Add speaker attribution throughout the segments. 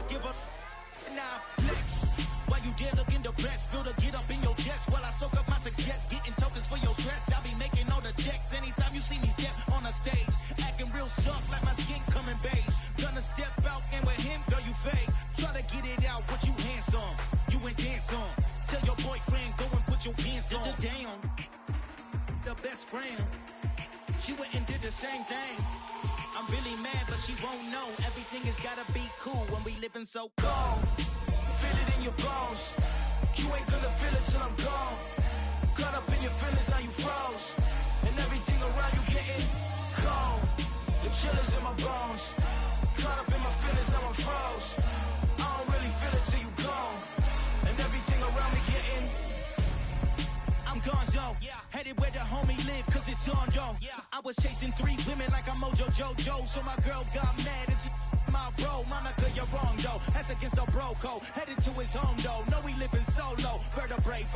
Speaker 1: give a now flex. While you there looking depressed, feel the get up in your chest while I soak up my success, getting tokens for your stress. I'll be making all the checks anytime you see me step on a stage, acting real soft like my skin coming beige. Gonna step out and with him, girl, you fake. Try to get it out, what you handsome, you ain't dance on. Tell your boyfriend, go and put your pants on. Damn, the best friend, she went and did the same thing. I'm really mad, but she won't know. Everything has gotta be cool when we living so cold. Feel it in your bones. You ain't gonna feel it till I'm gone. Caught up in your feelings, now you froze. And everything around you getting cold. The chill is in my bones. Caught up in my feelings, now I'm froze. I don't really feel it till you gone. And everything around me getting, I'm gonzo. Headed where the homie live, cause it's on, yo. I was chasing 3 women like I'm Mojo Jojo. So my girl got mad and she my bro. Monica, you're wrong, though. That's against a bro code. Headed to his home, though. No, he living solo. Vertebrae.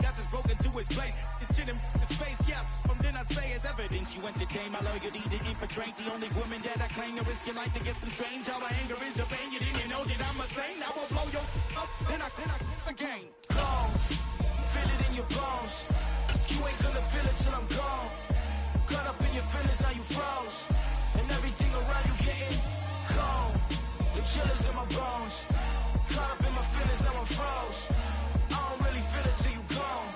Speaker 1: Got this broken to his place. It's chin in his face, yeah. From then I say it's evidence you entertain my loyalty to infiltrate. The only woman that I claim to risk your life to get some strange. How my anger is a pain. You didn't know that I'm a saint. I will blow your up. Then I again. Feel it in your bones. You ain't gonna feel it till I'm gone. Caught up in your feelings, now you froze. And everything around you getting cold. The chill is in my bones. Caught up in my feelings, now I'm froze. I don't really feel it till you gone.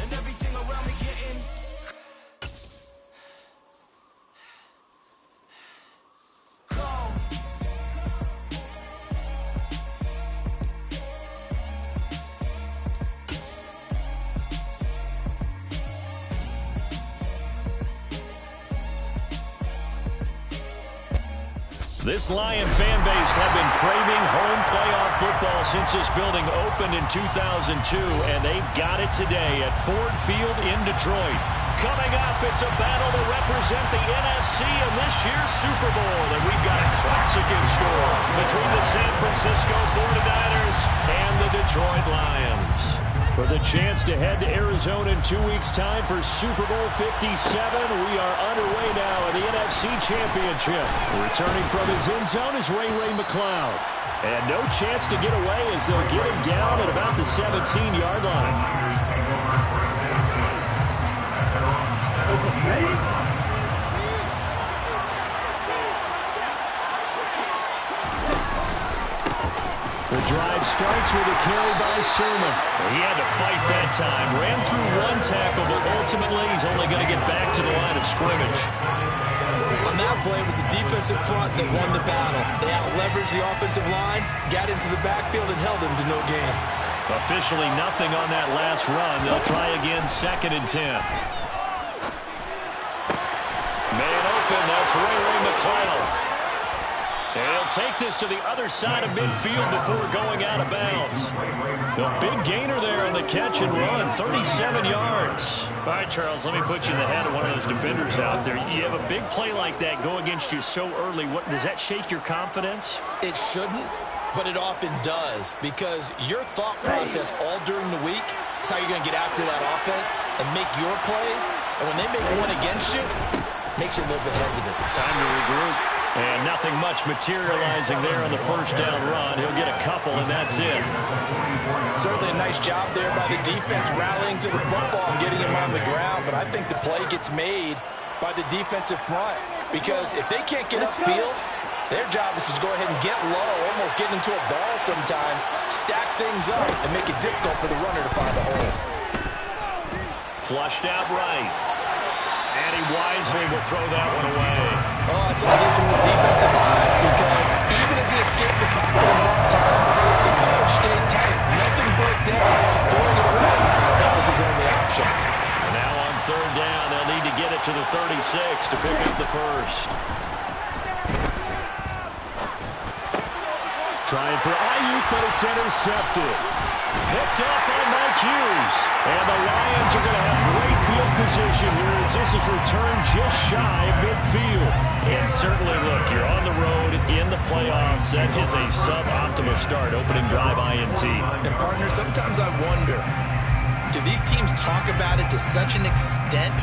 Speaker 1: And everything around me getting cold.
Speaker 2: This Lion fan base have been craving home playoff football since this building opened in 2002, and they've got it today at Ford Field in Detroit. Coming up, it's a battle to represent the NFC in this year's Super Bowl, and we've got a classic in store between the San Francisco 49ers and the Detroit Lions. For the chance to head to Arizona in 2 weeks' time for Super Bowl 57, we are underway now in the NFC Championship. Returning from his end zone is Ray McCloud. And no chance to get away as they'll get him down at about the 17-yard line. The drive starts with a carry by Sermon. He had to fight that time. Ran through 1 tackle, but ultimately he's only going to get back to the line of scrimmage.
Speaker 3: On that play, it was the defensive front that won the battle. They out-leveraged the offensive line, got into the backfield, and held him to no gain.
Speaker 2: Officially nothing on that last run. They'll try again, 2nd and 10. Man open, that's Ray McCloud. And he'll take this to the other side of midfield before going out of bounds. The big gainer there on the catch and run, 37 yards. All right, Charles, let me put you in the head of one of those defenders out there. You have a big play like that go against you so early. Does that shake your confidence?
Speaker 3: It shouldn't, but it often does, because your thought process all during the week is how you're going to get after that offense and make your plays. And when they make one against you, it makes you a little bit hesitant.
Speaker 2: Time to regroup. And nothing much materializing there on the first down run. He'll get a couple, and that's it.
Speaker 3: Certainly a nice job there by the defense rallying to the football and getting him on the ground. But I think the play gets made by the defensive front, because if they can't get upfield, their job is to go ahead and get low, almost get into a ball sometimes, stack things up, and make it difficult for the runner to find the hole.
Speaker 2: Flushed out right. And he wisely will throw that one away.
Speaker 3: Oh, I saw this one with defensive eyes, because even as he escaped the tackle in that time, the coverage stayed tight. Nothing broke down. Throwing it away, that was his only option.
Speaker 2: And now on 3rd down, they'll need to get it to the 36 to pick up the first. Trying for Ayuk, but it's intercepted. Picked up by Mike Hughes. And the Lions are going to have great field position here as this is returned just shy of midfield. And certainly, look, you're on the road in the playoffs. That is a suboptimal start, opening drive INT.
Speaker 3: And, partner, sometimes I wonder, do these teams talk about it to such an extent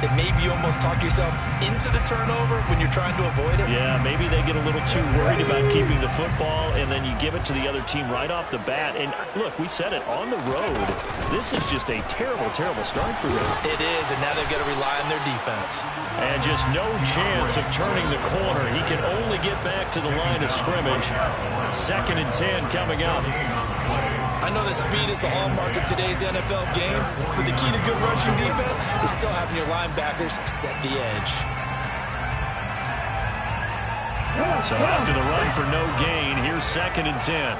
Speaker 3: that maybe you almost talk yourself into the turnover when you're trying to avoid it?
Speaker 2: Yeah, maybe they get a little too worried about keeping the football, and then you give it to the other team right off the bat. And look, we said it, on the road, this is just a terrible, terrible start for them.
Speaker 3: It is, and now they've got to rely on their defense.
Speaker 2: And just no chance of turning the corner. He can only get back to the line of scrimmage. 2nd and 10 coming up.
Speaker 3: I know that speed is the hallmark of today's NFL game, but the key to good rushing defense is still having your linebackers set the edge.
Speaker 2: So after the run for no gain, here's 2nd and 10.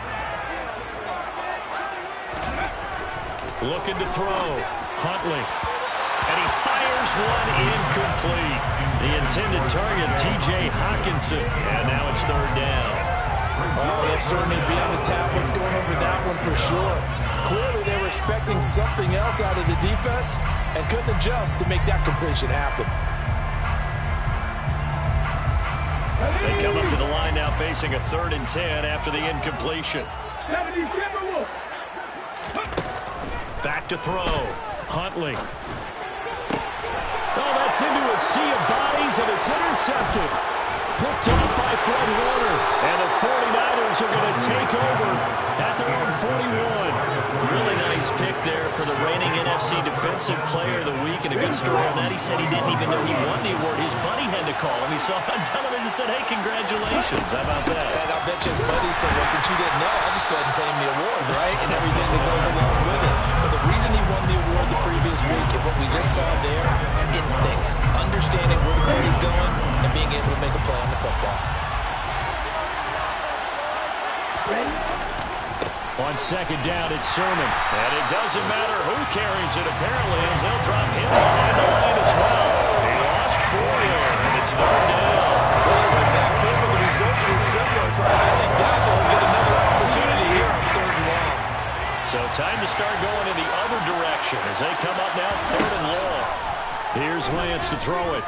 Speaker 2: Looking to throw. Huntley. And he fires one incomplete. The intended target, T.J. Hawkinson. And now it's 3rd down.
Speaker 3: Oh, they'll certainly be on the tablets going over that one for sure. Clearly, they were expecting something else out of the defense and couldn't adjust to make that completion happen.
Speaker 2: They come up to the line now facing a 3rd and 10 after the incompletion. Back to throw. Huntley. Oh, that's into a sea of bodies, and it's intercepted. Picked up by Fred Warner. And the 49ers are going to take over at their own 41. Really nice pick there for the reigning Nfc Defensive Player of the Week. And a good story on that. He said he didn't even know he won the award. His buddy had to call him. He saw it on television and said, hey, congratulations. How about that?
Speaker 3: And I bet you his buddy said, well, since you didn't know, I'll just go ahead and claim the award, right? And everything that goes along with it. But the reason he won the award the previous week and what we just saw there, instincts, understanding where the play is going, and being able to make a play on the football.
Speaker 2: On 2nd down, it's Sermon. And it doesn't matter who carries it, apparently, as they'll drop him behind the line as well. He lost 4 there, and it's 3rd down.
Speaker 3: Well, they went back to him, but the results were similar, so I highly doubt they'll get another opportunity here on 3rd and long.
Speaker 2: So time to start going in the other direction as they come up now 3rd and long. Here's Lance to throw it.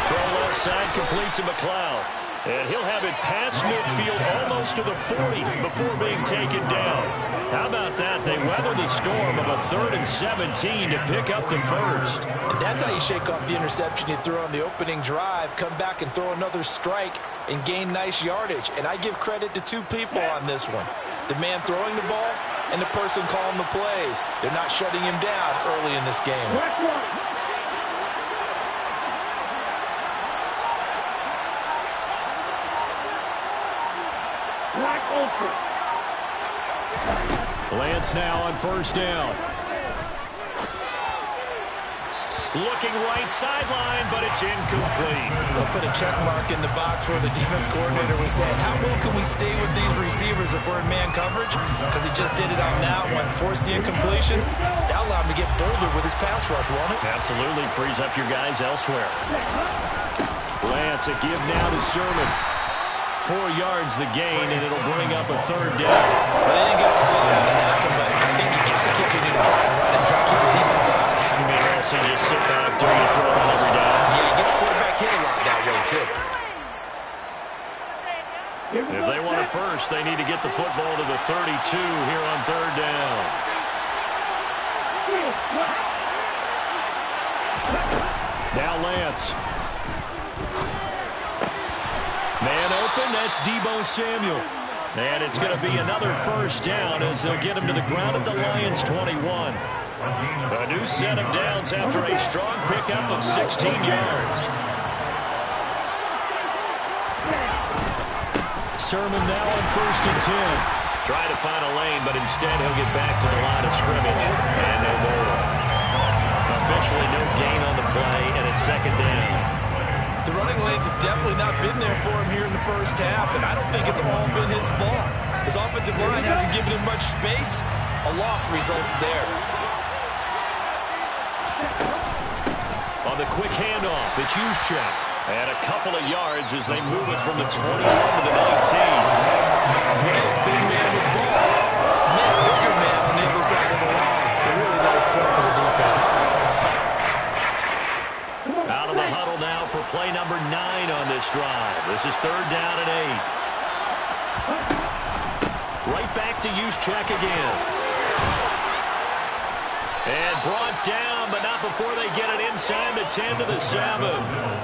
Speaker 2: Throw left side, complete to McLeod. And he'll have it past midfield almost to the 40 before being taken down. How about that? They weather the storm of a 3rd and 17 to pick up the first.
Speaker 3: And that's how you shake off the interception you threw on the opening drive, come back and throw another strike and gain nice yardage. And I give credit to 2 people on this one. The man throwing the ball and the person calling the plays. They're not shutting him down early in this game.
Speaker 2: Lance now on 1st down. Looking right sideline, but it's incomplete.
Speaker 3: They'll put a check mark in the box where the defense coordinator was saying, how well can we stay with these receivers if we're in man coverage? Because he just did it on that one. Force the incompletion. That allowed him to get bolder with his pass rush, won't it?
Speaker 2: Absolutely. Frees up your guys elsewhere. Lance, a give now to Sermon. 4 yards the gain, and it'll bring up a 3rd down.
Speaker 3: Well, they didn't get a lot out of that one, but I think you got to continue to try and run and try to keep the defense honest.
Speaker 2: You may also just sit back during the throw on every down.
Speaker 3: Yeah, get your quarterback hit a lot that way, too.
Speaker 2: If they want it first, they need to get the football to the 32 here on 3rd down. Now Lance. Man open, that's Deebo Samuel. And it's going to be another 1st down as they'll get him to the ground at the Lions' 21. A new set of downs after a strong pickup of 16 yards. Sermon now on 1st and 10. Trying to find a lane, but instead he'll get back to the line of scrimmage. And no more. Officially no gain on the play, and it's 2nd down.
Speaker 3: The running lanes have definitely not been there for him here in the first half, and I don't think it's all been his fault. His offensive line hasn't given him much space. A loss results there.
Speaker 2: On the quick handoff, it's Juszczyk. And a couple of yards as they move it from the 21 to the 19.
Speaker 3: Big man with ball. Bigger man on the other side of the line. A really nice play for the defense.
Speaker 2: Out of the huddle now for play number 9 on this drive. This is 3rd down and 8. Right back to Juszczyk again. And brought down some, but not before they get it inside the 10 to the 7.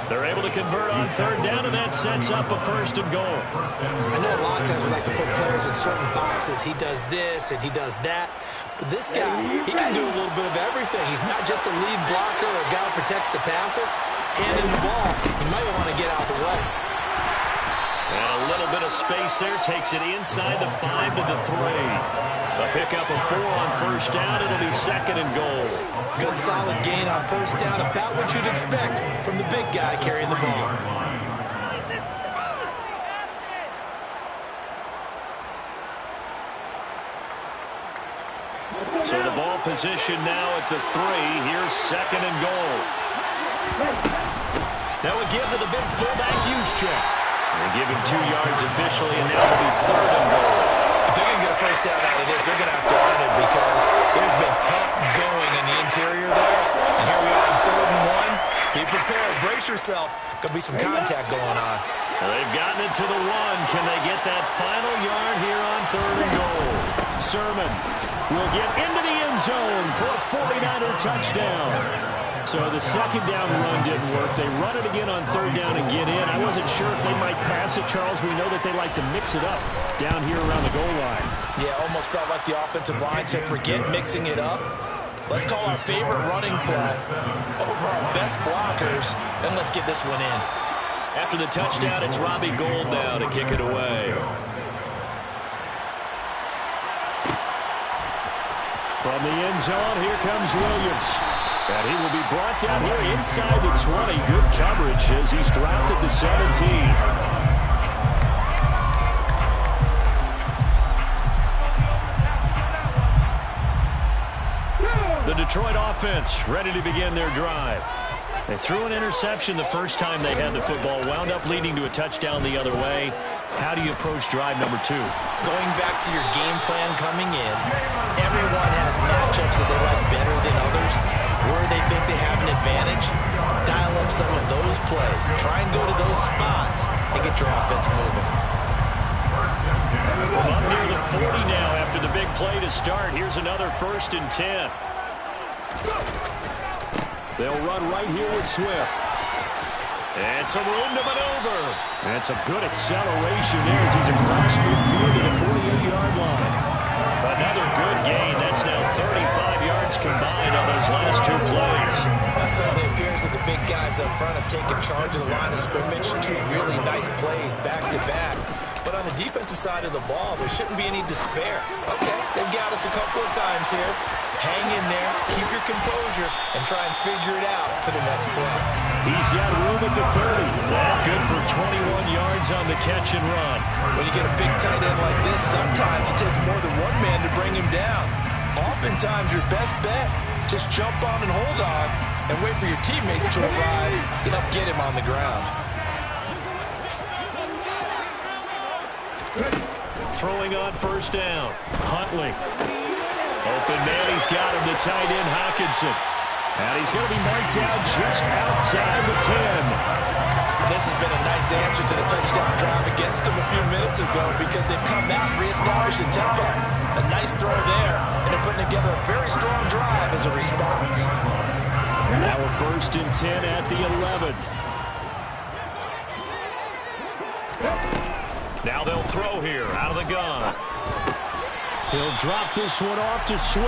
Speaker 2: They're able to convert on third down, and that sets up a 1st and goal.
Speaker 3: I know a lot of times we like to put players in certain boxes. He does this and he does that. But this guy, he can do a little bit of everything. He's not just a lead blocker or a guy who protects the passer. Handing the ball, he might want to get out of the way.
Speaker 2: And a little bit of space there takes it inside the 5 to the 3. A pickup of 4 on first down. It'll be 2nd and goal.
Speaker 3: Good solid gain on first down. About what you'd expect from the big guy carrying the ball.
Speaker 2: So the ball position now at the 3. Here's 2nd and goal. That would give to the big fullback Juszczyk. They give him 2 yards officially, and now it'll be 3rd and goal.
Speaker 3: If they're going to get a first down out of this, they're going to have to earn it because there's been tough going in the interior there. And here we are on 3rd and 1. Be prepared. Brace yourself. Going to be some contact going on.
Speaker 2: Well, they've gotten it to the 1. Can they get that final yard here on 3rd and goal? Sermon will get into the end zone for a 49er touchdown. So the second down run didn't work. They run it again on 3rd down and get in. I wasn't sure if they might pass it, Charles. We know that they like to mix it up down here around the goal line.
Speaker 3: Yeah, almost felt like the offensive line said, forget mixing it up. Let's call our favorite running play over our best blockers, and let's get this one in.
Speaker 2: After the touchdown, it's Robbie Gould now to kick it away. From the end zone, here comes Williams. And he will be brought down here inside the 20. Good coverage as he's dropped at the 17. The Detroit offense ready to begin their drive. They threw an interception the first time they had the football, wound up leading to a touchdown the other way. How do you approach drive number 2?
Speaker 3: Going back to your game plan coming in, everyone has matchups that they like better than others. Where they think they have an advantage, dial up some of those plays. Try and go to those spots and get your offense moving.
Speaker 2: From up near the 40 now after the big play to start. Here's another 1st and 10. They'll run right here with Swift. And some room to maneuver. And some good acceleration there as he's across midfield to the 48-yard line. Another good gain. That's now 35 yards combined on those last 2 plays.
Speaker 3: It certainly appears that the big guys up front have taken charge of the line of scrimmage. 2 really nice plays back-to-back. But on the defensive side of the ball, there shouldn't be any despair. Okay, they've got us a couple of times here. Hang in there, keep your composure, and try and figure it out for the next play.
Speaker 2: He's got room at the 30. That good for 21 yards on the catch and run.
Speaker 3: When you get a big tight end like this, sometimes it takes more than one man to bring him down. Oftentimes, your best bet, just jump on and hold on and wait for your teammates to arrive to help get him on the ground.
Speaker 2: Throwing on first down. Huntley. Open man, he's got him, the tight end, Hockenson. And he's going to be marked down just outside the 10.
Speaker 3: This has been a nice answer to the touchdown drive against them a few minutes ago because they've come out and reestablished the tempo. A nice throw there, and they're putting together a very strong drive as a response.
Speaker 2: Now a 1st and 10 at the 11. Now they'll throw here out of the gun. He'll drop this one off to Swift.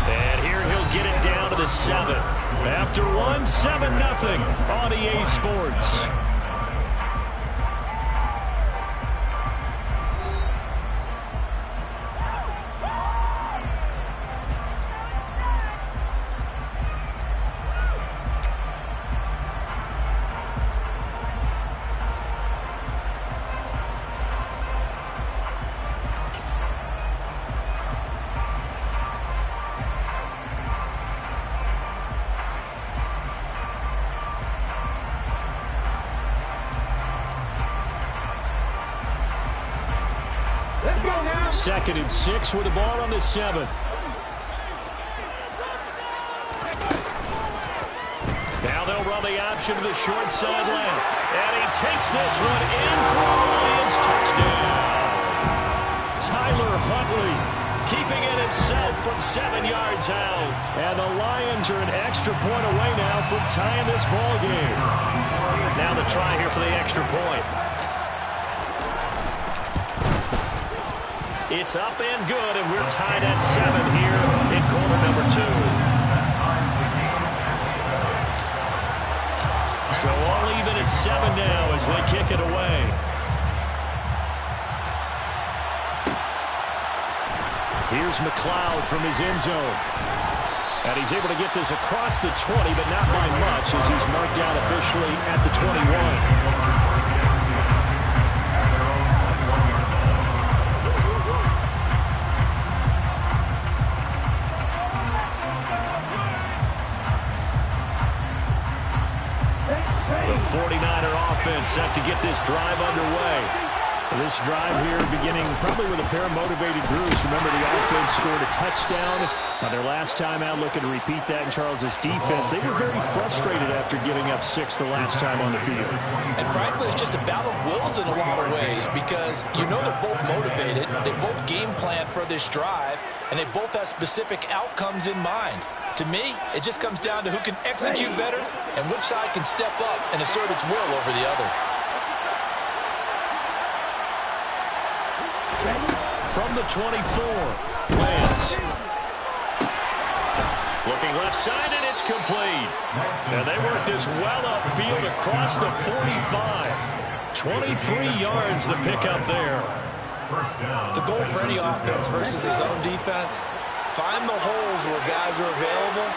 Speaker 2: And here he'll get it down to the 7. After 1, 7-0 on EA Sports. Second and 6 with the ball on the 7. Now they'll run the option to the short side left. And he takes this one in for a Lions touchdown. Tyler Huntley keeping it himself from 7 yards out. And the Lions are an extra point away now from tying this ball game. Now the try here for the extra point. It's up and good, and we're tied at 7 here in quarter number 2. So all even at 7 now as they kick it away. Here's McLeod from his end zone. And he's able to get this across the 20, but not by much as he's marked down officially at the 21. The 49er offense set to get this drive underway. This drive here beginning probably with a pair of motivated groups. Remember, the offense scored a touchdown on their last time out. Looking to repeat that in Charles's defense. They were very frustrated after giving up 6 the last time on the field.
Speaker 3: And frankly, it's just a battle of wills in a lot of ways because you know they're both motivated. They both game plan for this drive, and they both have specific outcomes in mind. To me, it just comes down to who can execute better and which side can step up and assert its will over the other.
Speaker 2: From the 24, Lance. Looking left side, and it's complete. And they work this well upfield across the 45. 23 yards the pickup there.
Speaker 3: The goal for any offense versus his own defense, find the holes where guys are available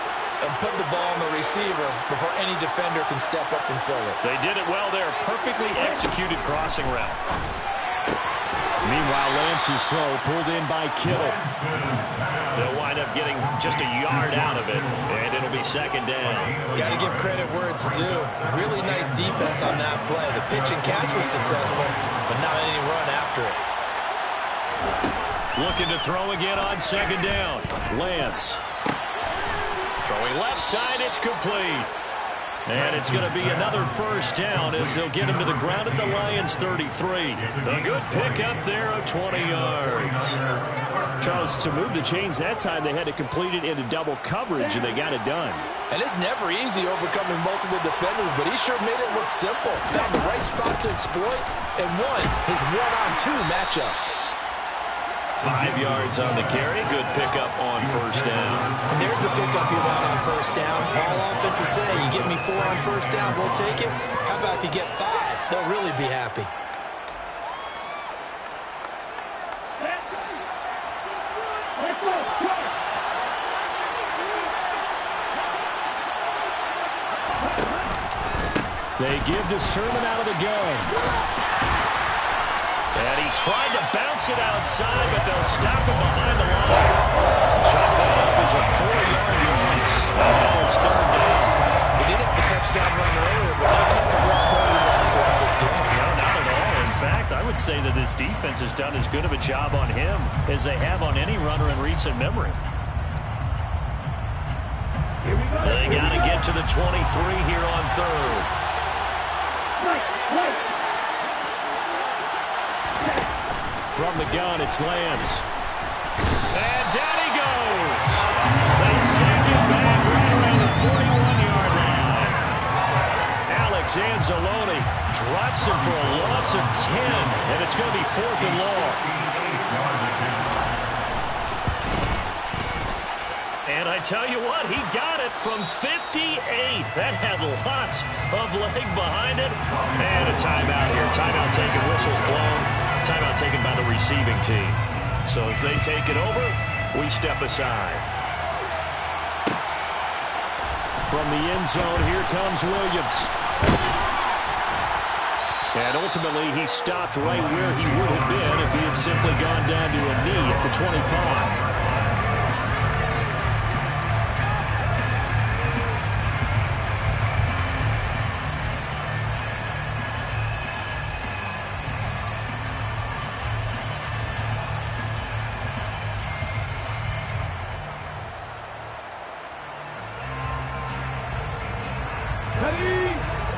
Speaker 3: and put the ball on the receiver before any defender can step up and fill it.
Speaker 2: They did it well there. Perfectly executed crossing route. Meanwhile, Lance's throw pulled in by Kittle. They'll wind up getting just a yard out of it, and it'll be second down.
Speaker 3: Got to give credit where it's due. Really nice defense on that play. The pitch and catch was successful, but not any run after it.
Speaker 2: Looking to throw again on second down. Lance. Throwing left side, it's complete. And it's going to be another first down as they'll get him to the ground at the Lions' 33. A good pickup there of 20 yards.
Speaker 4: Charles, to move the chains that time, they had to complete it into double coverage, and they got it done.
Speaker 3: And it's never easy overcoming multiple defenders, but he sure made it look simple. Found the right spot to exploit and won his one-on-two matchup.
Speaker 2: 5 yards on the carry. Good pickup on first down.
Speaker 3: And there's the pickup you want on first down. All offenses say, you get me 4 on first down, we'll take it. How about if you get 5? They'll really be happy.
Speaker 4: They give to Sermon out of the gun.
Speaker 2: And he tried to bounce it outside, but they'll stop him behind the line. Chop that up as a 4-yard loss. Now it's third down.
Speaker 3: He did have the touchdown run earlier, but not enough to block more than that throughout this game.
Speaker 2: No, not at all. In fact, I would say that this defense has done as good of a job on him as they have on any runner in recent memory. They got to get to the 23 here on third.
Speaker 4: From the gun, it's Lance.
Speaker 2: And down he goes. They send him back right around the 41-yard line. Alex Anzalone drops him for a loss of 10, and it's going to be 4th and long. And I tell you what, he got it from 58. That had lots of leg behind it. And a timeout here. Timeout taken, whistles blown. Timeout taken by the receiving team. So as they take it over, we step aside.
Speaker 4: From the end zone, here comes Williams. And ultimately, he stopped right where he would have been if he had simply gone down to a knee at the 25.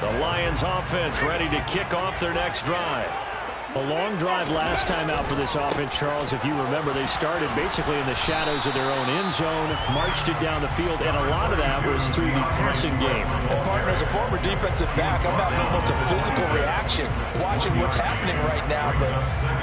Speaker 2: The Lions offense ready to kick off their next drive.
Speaker 4: A long drive last time out for this offense, Charles. If you remember, they started basically in the shadows of their own end zone, marched it down the field, and a lot of that was through the passing game.
Speaker 3: And partner, as a former defensive back, I'm having almost a physical reaction watching what's happening right now. But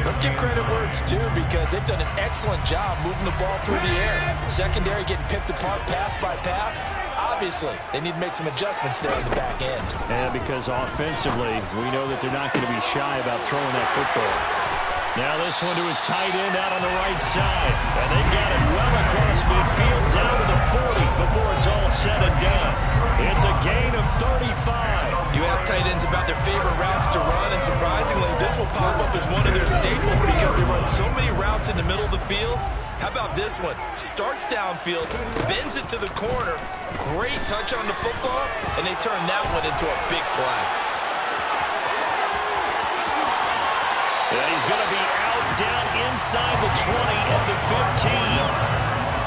Speaker 3: let's give credit where it's due, because they've done an excellent job moving the ball through the air. Secondary getting picked apart pass by pass. Obviously, they need to make some adjustments there on the back end.
Speaker 4: And because offensively, we know that they're not going to be shy about throwing that football.
Speaker 2: Now this one to his tight end out on the right side. And they got it well across midfield down to the 40 before it's all said and done. It's a gain of 35.
Speaker 3: You ask tight ends about their favorite routes to run, and surprisingly, this will pop up as one of their staples because they run so many routes in the middle of the field. How about this one? Starts downfield, bends it to the corner, great touch on the football, and they turn that one into a big play.
Speaker 2: And he's going to be out down inside the 20 at the 15.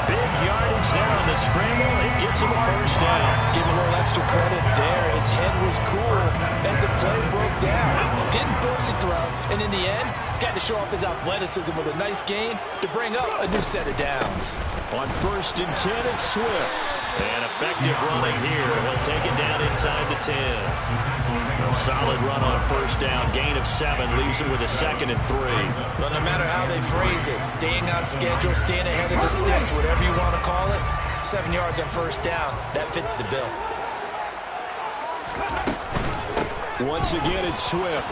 Speaker 2: Big yardage there on the scramble. It gets him a first down.
Speaker 3: Give him a little extra credit there. His head was cool as the play broke down. Didn't force a throw, and in the end, got to show off his athleticism with a nice gain to bring up a new set of downs.
Speaker 2: On 1st and 10, it's Swift. And effective running here. He'll take it down inside the 10. A solid run on 1st down. Gain of 7 leaves him with a 2nd and 3.
Speaker 3: But no matter how they phrase it, staying on schedule, staying ahead of the sticks, whatever you want to call it, 7 yards on 1st down, that fits the bill.
Speaker 2: Once again, it's Swift.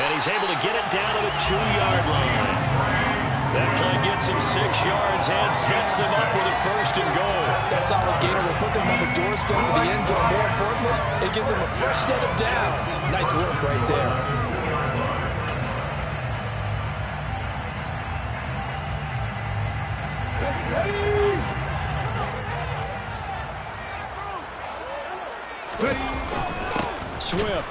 Speaker 2: And he's able to get it down to the 2-yard line. That play gets him 6 yards and sets them up with a 1st and goal.
Speaker 3: That solid gainer will put them on the doorstep of the end zone. More importantly, it gives them a fresh set of downs. Nice work right there.
Speaker 2: Swift.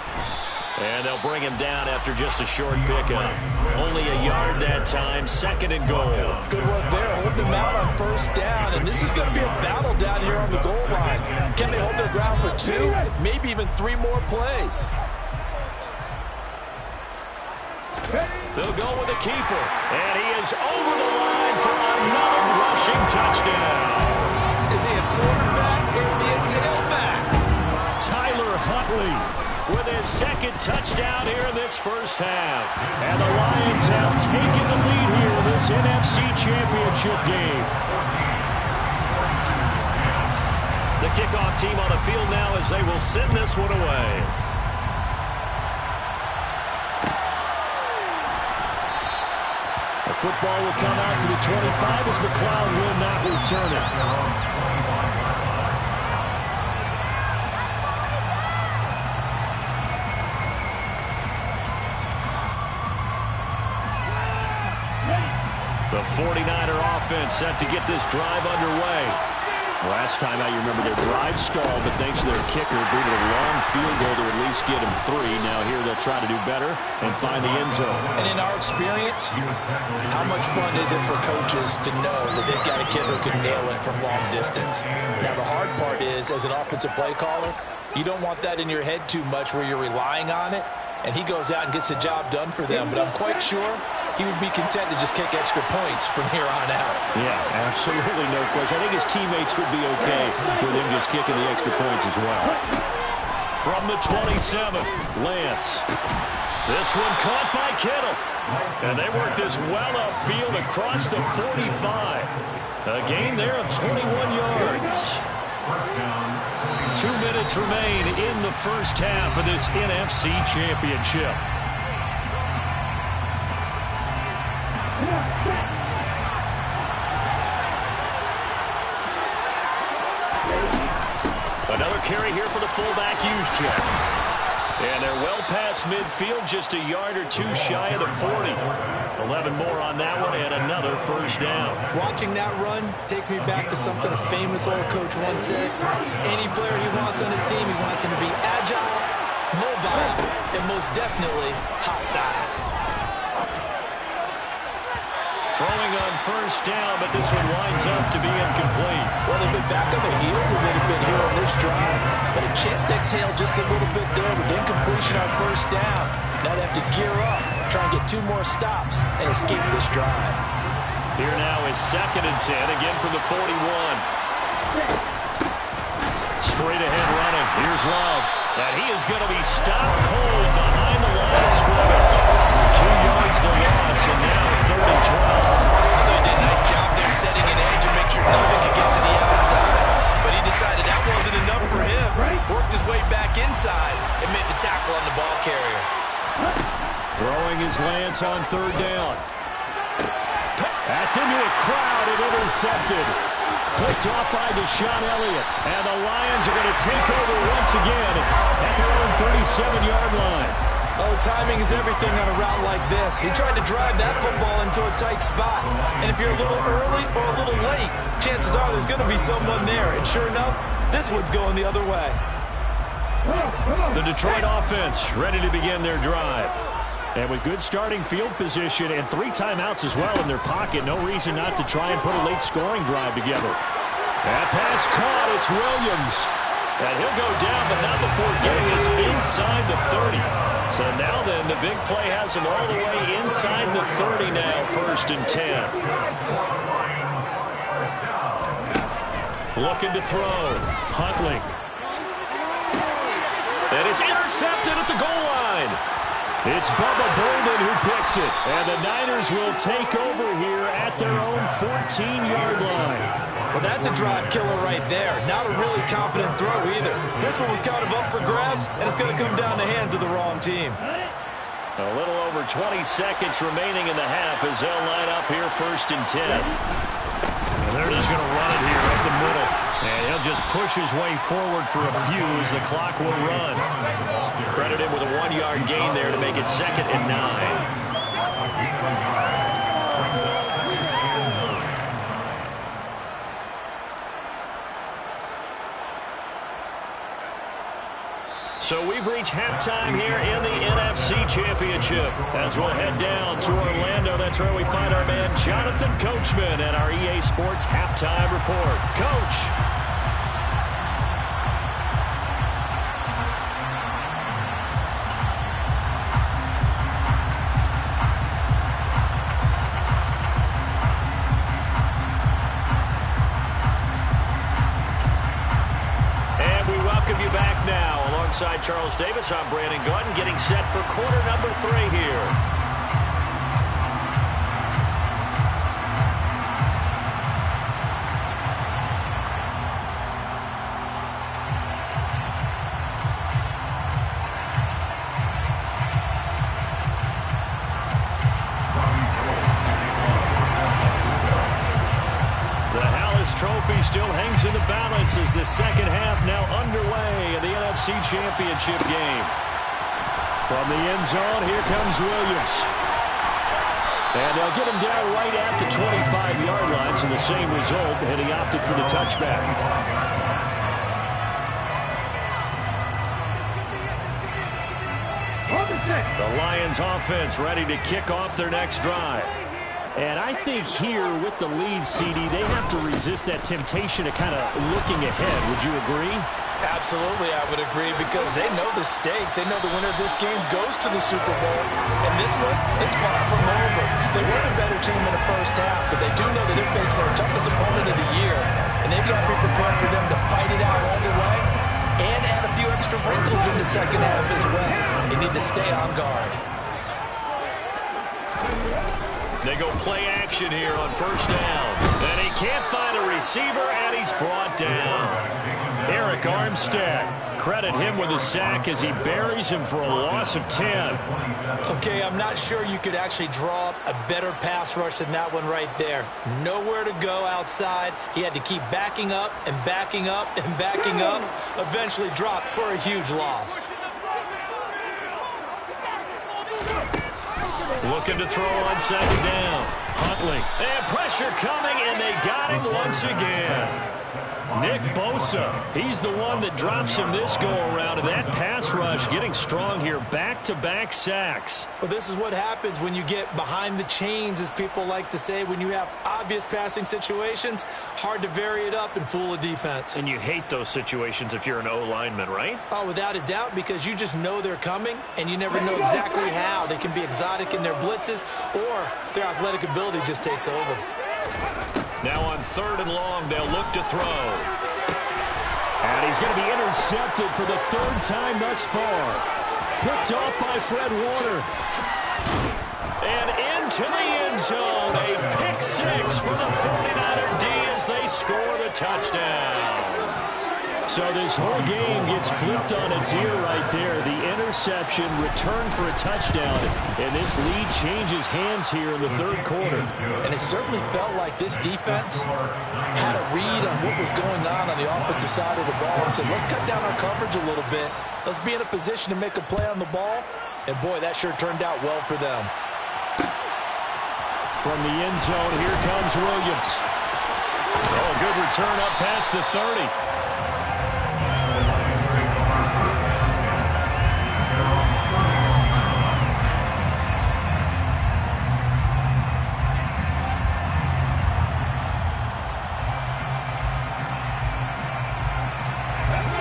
Speaker 2: And they'll bring him down after just a short pickup. Only a yard that time, 2nd and goal.
Speaker 3: Good work there, holding him out on 1st down. And this is going to be a battle down here on the goal line. Can they hold their ground for 2, maybe even 3 more plays?
Speaker 2: They'll go with the keeper. And he is over the line for another rushing touchdown.
Speaker 3: Is he a quarterback or is he a tailback?
Speaker 2: Tyler Huntley with his 2nd touchdown here in this 1st half. And the Lions have taken the lead here in this NFC Championship game. The kickoff team on the field now as they will send this one away. The football will come out to the 25 as McLeod will not return it. The 49er offense set to get this drive underway. Last time out, you remember their drive stalled, but thanks to their kicker, booted a long field goal to at least get him 3. Now here they'll try to do better and find the end zone.
Speaker 3: And in our experience, how much fun is it for coaches to know that they've got a kid who can nail it from long distance? Now the hard part is, as an offensive play caller, you don't want that in your head too much where you're relying on it, and he goes out and gets the job done for them. But I'm quite sure he would be content to just kick extra points from here on out.
Speaker 2: Yeah, absolutely no question. I think his teammates would be okay with him just kicking the extra points as well. From the 27, Lance. This one caught by Kittle. And they work this well upfield across the 45. A gain there of 21 yards. 2 minutes remain in the 1st half of this NFC Championship. Another carry here for the fullback Juszczyk. And they're well past midfield, just a yard or 2 shy of the 40. 11 more on that one, and another 1st down.
Speaker 3: Watching that run takes me back to something a famous old coach once said. Any player he wants on his team, he wants him to be agile, mobile, and most definitely hostile.
Speaker 2: Throwing on first down, but this one winds up to be incomplete.
Speaker 3: Well, they've been back on their heels a little bit here on this drive, but a chance to exhale just a little bit there with incompletion on first down. Now they have to gear up, try and get 2 more stops, and escape this drive.
Speaker 2: Here now is 2nd and 10, again from the 41. Straight ahead running. Here's Love. And he is going to be stopped cold behind the line of scrimmage. 2 yards the loss, and now 3rd and 12.
Speaker 3: I thought he did a nice job there setting an edge and make sure nothing could get to the outside. But he decided that wasn't enough for him. Worked his way back inside and made the tackle on the ball carrier.
Speaker 2: Throwing his Lance on 3rd down. That's into a crowd and intercepted. Picked off by Deshaun Elliott. And the Lions are going to take over once again at their own 37-yard line.
Speaker 3: Oh, timing is everything on a route like this. He tried to drive that football into a tight spot. And if you're a little early or a little late, chances are there's going to be someone there. And sure enough, this one's going the other way.
Speaker 2: The Detroit offense ready to begin their drive. And with good starting field position and 3 timeouts as well in their pocket, no reason not to try and put a late scoring drive together. That pass caught. It's Williams. And he'll go down, but not before getting us inside the 30. So now then, the big play has him all the way inside the 30 now, 1st and 10. Looking to throw. Huntley. And it's intercepted at the goal line. It's Bubba Bolden who picks it. And the Niners will take over here at their own 14-yard line.
Speaker 3: Well, that's a drive killer right there. Not a really confident throw either. This one was kind of up for grabs, and it's going to come down the hands of the wrong team.
Speaker 2: A little over 20 seconds remaining in the half as they'll line up here 1st and 10. And they're just going to run it here up the middle. And he'll just push his way forward for a few as the clock will run. Credit him with a 1-yard gain there to make it 2nd and 9. So we've reached halftime here in the NFC Championship. As we'll head down to Orlando, that's where we find our man Jonathan Coachman at our EA Sports Halftime Report. Coach. Alongside Charles Davis, I'm Brandon Gutton, getting set for quarter number 3 here. Trophy still hangs in the balance as the second half now underway in the NFC Championship game. From the end zone, here comes Williams. And they'll get him down right at the 25-yard line, so the same result, and he opted for the touchback. The Lions offense ready to kick off their next drive. And I think here with the lead, CD, they have to resist that temptation of kind of looking ahead. Would you agree?
Speaker 3: Absolutely, I would agree, because they know the stakes. They know the winner of this game goes to the Super Bowl. And this one, it's far from over. They were the better team in the first half, but they do know that they're facing their toughest opponent of the year. And they've got to be prepared for them to fight it out all the way and add a few extra wrinkles in the second half as well. They need to stay on guard.
Speaker 2: They go play action here on first down. And he can't find a receiver, and he's brought down. Eric Armstead, credit him with a sack as he buries him for a loss of 10.
Speaker 3: Okay, I'm not sure you could actually draw up a better pass rush than that one right there. Nowhere to go outside. He had to keep backing up and backing up and backing up. Eventually dropped for a huge loss.
Speaker 2: Looking to throw on second down. Huntley. And pressure coming, and they got him once again. Nick Bosa, he's the one that drops him this go-around, and that pass rush getting strong here. Back-to-back sacks.
Speaker 3: Well, this is what happens when you get behind the chains, as people like to say. When you have obvious passing situations, hard to vary it up and fool a defense.
Speaker 2: And you hate those situations if you're an O-lineman, right?
Speaker 3: Oh, without a doubt, because you just know they're coming, and you never know exactly how. They can be exotic in their blitzes, or their athletic ability just takes over.
Speaker 2: Now on 3rd and long, they'll look to throw. And he's going to be intercepted for the 3rd time thus far. Picked off by Fred Warner. And into the end zone. A pick 6 for the 49er D as they score the touchdown. So this whole game gets flipped on its ear right there. The interception, return for a touchdown, and this lead changes hands here in the 3rd quarter.
Speaker 3: And it certainly felt like this defense had a read on what was going on the offensive side of the ball and said, let's cut down our coverage a little bit. Let's be in a position to make a play on the ball. And, boy, that sure turned out well for them.
Speaker 2: From the end zone, here comes Williams. Oh, good return up past the 30.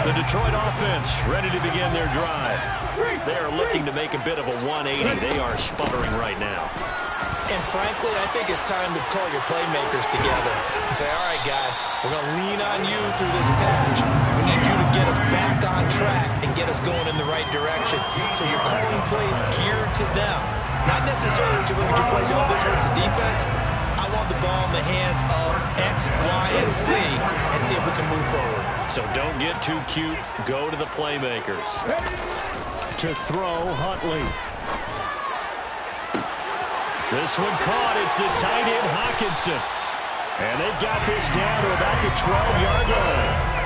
Speaker 2: The Detroit offense ready to begin their drive. They are looking to make a bit of a 180. They are sputtering right now.
Speaker 3: And frankly, I think it's time to call your playmakers together and say, all right, guys, we're going to lean on you through this patch. We need you to get us back on track and get us going in the right direction. So you're calling plays geared to them. Not necessarily to look at your plays, oh, this hurts the defense. I want the ball in the hands of X, Y, and Z and see if we can move forward.
Speaker 2: So don't get too cute. Go to the playmakers. To throw, Huntley. This one caught. It's the tight end, Hawkinson. And they've got this down to about the 12-yard line.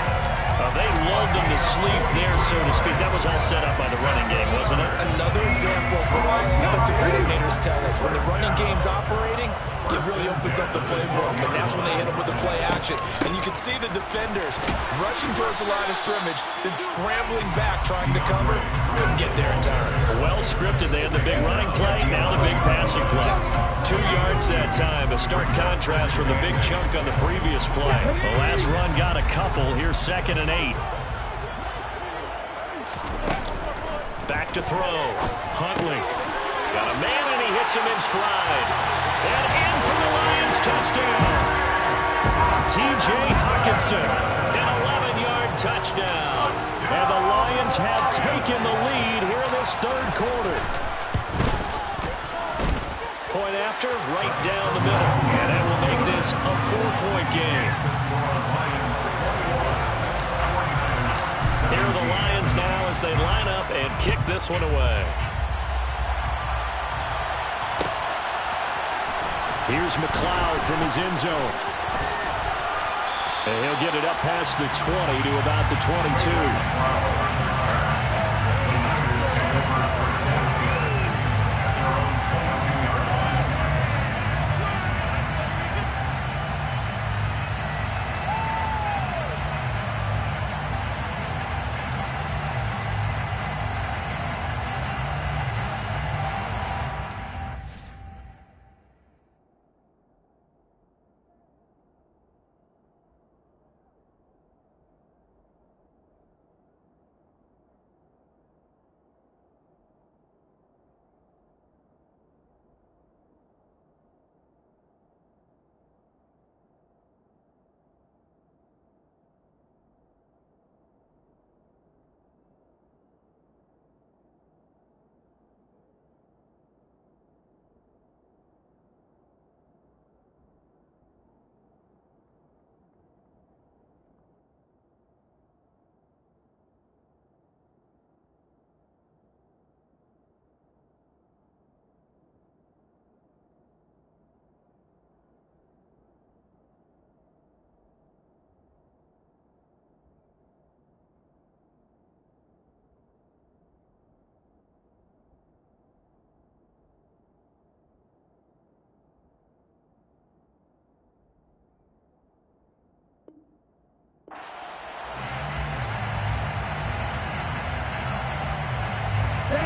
Speaker 2: They lulled them to sleep there, so to speak. That was all set up by the running game, wasn't it?
Speaker 3: Another example of what all offensive coordinators tell us. When the running game's operating, it really opens up the playbook, and that's when they hit them with the play action. And you can see the defenders rushing towards the line of scrimmage, then scrambling back, trying to cover. Couldn't get there in time.
Speaker 2: Well scripted. They had the big running play, now the big passing play. 2 yards that time, a stark contrast from the big chunk on the previous play. The last run got a couple. Here's 2nd and 8. Back to throw. Huntley. Got a man, and he hits him in stride. And in for the Lions touchdown. T.J. Hawkinson, an 11-yard touchdown. And the Lions have taken the lead here in this 3rd quarter. Point after, right down the middle. And that will make this a 4-point game. Here are the Lions now as they line up and kick this one away. Here's McLeod from his end zone. And he'll get it up past the 20 to about the 22.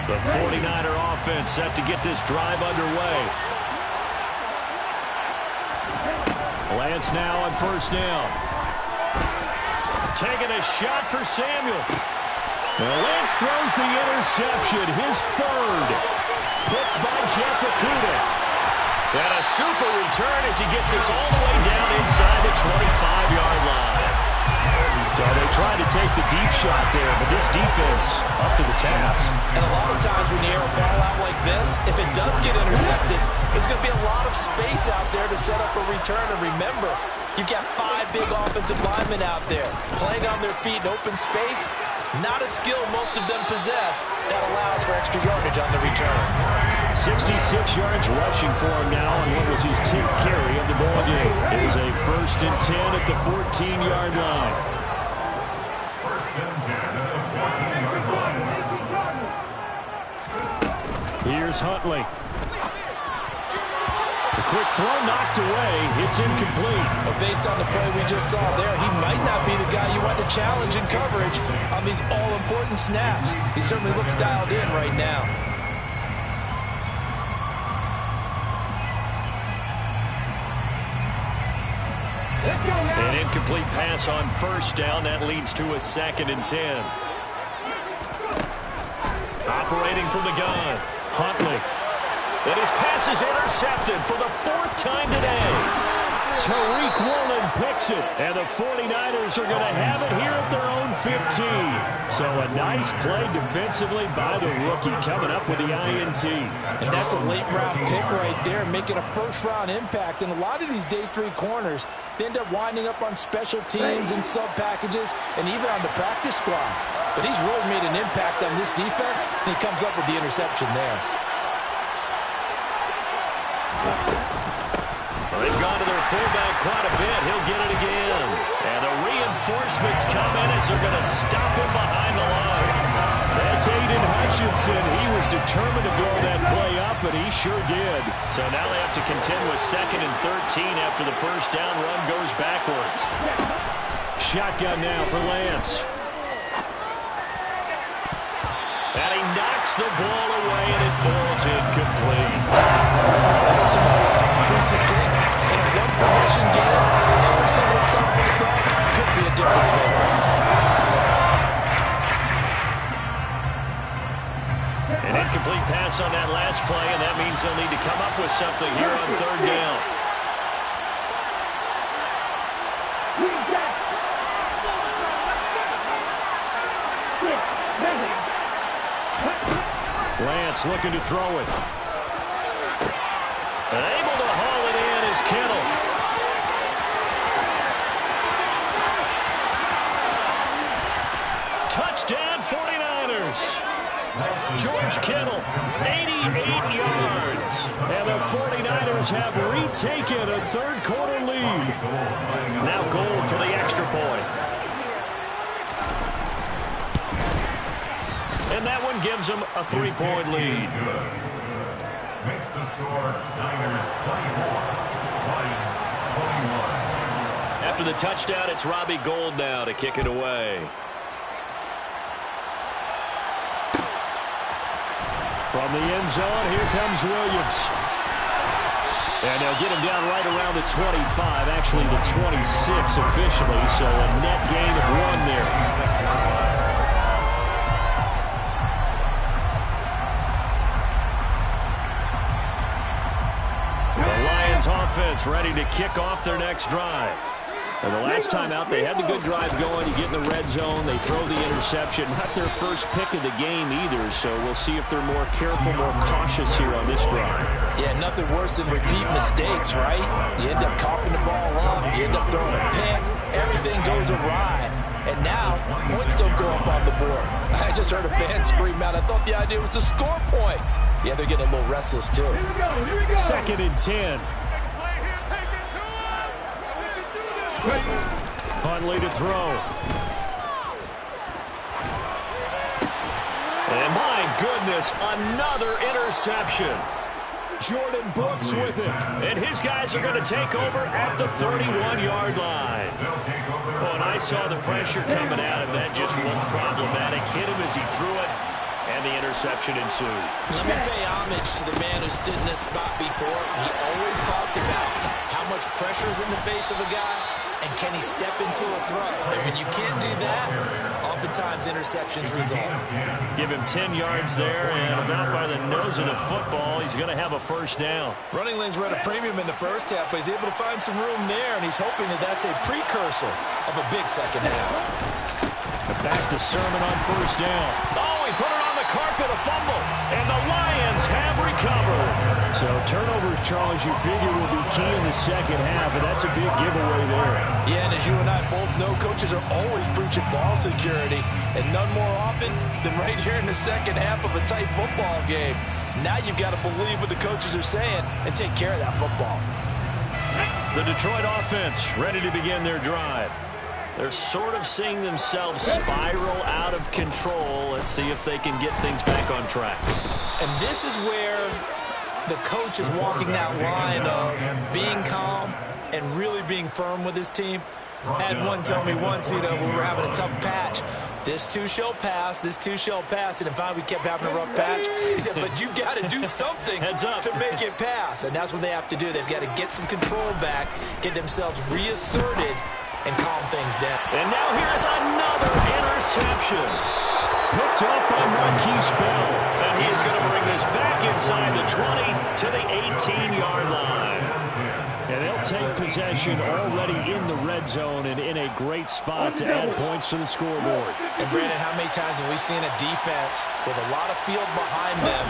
Speaker 2: The 49er offense set to get this drive underway. Lance now on first down. Taking a shot for Samuel. Now Lance throws the interception, his third. Picked by Jeff Okudah. And a super return as he gets us all the way down inside the 25-yard line. So they tried to take the deep shot there, but this defense up to the task.
Speaker 3: And a lot of times when you air a ball out like this, if it does get intercepted, there's going to be a lot of space out there to set up a return. And remember, you've got 5 big offensive linemen out there playing on their feet in open space. Not a skill most of them possess that allows for extra yardage on the return.
Speaker 2: 66 yards rushing for him now on what was his 10th carry of the ball game. It is a 1st and 10 at the 14-yard line. Here's Huntley. The quick throw knocked away. It's incomplete.
Speaker 3: But based on the play we just saw there, he might not be the guy you want to challenge in coverage on these all-important snaps. He certainly looks dialed in right now.
Speaker 2: An incomplete pass on first down. That leads to a 2nd and 10. Operating from the gun, Huntley. And his pass is intercepted for the 4th time today. Tariq Woolen picks it, and the 49ers are going to have it here at their own 15. So a nice play defensively by the rookie coming up with the INT.
Speaker 3: And that's a late-round pick right there, making a first-round impact. And a lot of these day 3 corners, they end up winding up on special teams and sub-packages and even on the practice squad. But he's really made an impact on this defense, and he comes up with the interception there.
Speaker 2: Well, they've gone to their fullback quite a bit. He'll get it again. And the reinforcements come in as they're going to stop him behind the line. That's Aiden Hutchinson. He was determined to blow that play up, and he sure did. So now they have to contend with 2nd and 13 after the first down run goes backwards. Shotgun now for Lance. And he knocks the ball away, and it falls incomplete.
Speaker 3: This is it. In a one-possession game, every single stop like that could be a difference maker.
Speaker 2: An incomplete pass on that last play, and that means they'll need to come up with something here on 3rd down. Lance looking to throw it. And able to haul it in is Kittle. Touchdown 49ers. George Kittle, 88 yards. And the 49ers have retaken a 3rd quarter lead. Now Gold for the extra point. And that one gives them a 3-point lead.
Speaker 5: Makes the score Niners 24, Lions 21.
Speaker 2: After the touchdown, it's Robbie Gould now to kick it away. From the end zone, here comes Williams. And they'll get him down right around the 25, actually the 26 officially, so a net gain of 1 there. Offense ready to kick off their next drive. And the last time out, they had the good drive going. You get in the red zone, they throw the interception. Not their first pick of the game either, so we'll see if they're more careful, more cautious here on this drive.
Speaker 3: Yeah, nothing worse than repeat mistakes, right? You end up coughing the ball up, you end up throwing a pick, everything goes awry. And now, points don't go up on the board. I just heard a fan scream out. I thought the idea was to score points. Yeah, they're getting a little restless, too.
Speaker 5: Here we go.
Speaker 2: 2nd and 10. Huntley to throw. And my goodness, another interception. Jordan Brooks with it. And his guys are going to take over at the 31-yard line. Oh, and I saw the pressure coming at him. That just looked problematic. Hit him as he threw it. And the interception ensued.
Speaker 3: Let me pay homage to the man who stood in this spot before. He always talked about how much pressure is in the face of a guy, and can he step into a throw? And when you can't do that, oftentimes interceptions result.
Speaker 2: Give him 10 yards there, and about by the nose of the football, he's going to have a first down.
Speaker 3: Running lanes were at a premium in the first half, but he's able to find some room there, and he's hoping that that's a precursor of a big second half.
Speaker 2: Back to Sermon on first down. Oh, he put it on the carpet, a fumble, and the Lions have recovered.
Speaker 4: So turnovers, Charles, you figure will be key in the second half, and that's a big giveaway there.
Speaker 3: Yeah, and as you and I both know, coaches are always preaching ball security, and none more often than right here in the second half of a tight football game. Now you've got to believe what the coaches are saying and take care of that football.
Speaker 2: The Detroit offense ready to begin their drive. They're sort of seeing themselves spiral out of control. Let's see if they can get things back on track.
Speaker 3: And this is where the coach is walking that line of being calm and really being firm with his team. I had one tell me once, when we were having a tough patch, this too shall pass, this too shall pass. And in fact, we kept having a rough patch. He said, but you got to do something to make it pass. And that's what they have to do. They've got to get some control back, get themselves reasserted, and calm things down.
Speaker 2: And now here's another interception. Picked up by Marquise Bell. And he is going to bring this back inside the 20 to the 18-yard line. And they'll take possession already in the red zone and in a great spot to add points to the scoreboard.
Speaker 3: And Brandon, how many times have we seen a defense with a lot of field behind them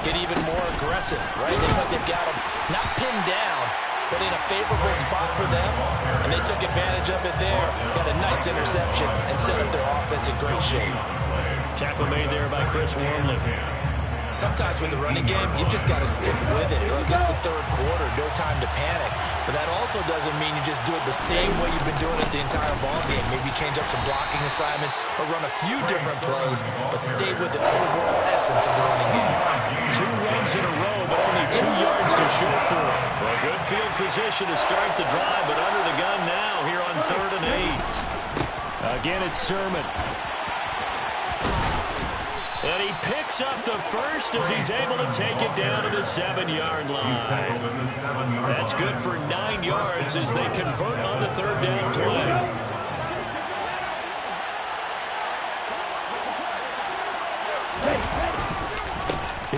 Speaker 3: get even more aggressive, right? They think they've got them not pinned down, but in a favorable spot for them, and they took advantage of it there. Got a nice interception and set up their offense in great shape.
Speaker 2: Tackle made there by Chris Wormley.
Speaker 3: Sometimes with the running game, you've just got to stick with it. Look, it's the third quarter, no time to panic. But that also doesn't mean you just do it the same way you've been doing it the entire ball game. Maybe change up some blocking assignments or run a few different plays, but stay with the overall essence of the running game.
Speaker 2: 2 runs in a row, but only 2 yards to show for it. Well, good field position to start the drive, but under the gun now here on 3rd and 8. Again, it's Sermon. And he picks up the first as he's able to take it down to the 7-yard line. That's good for 9 yards as they convert on the 3rd down play.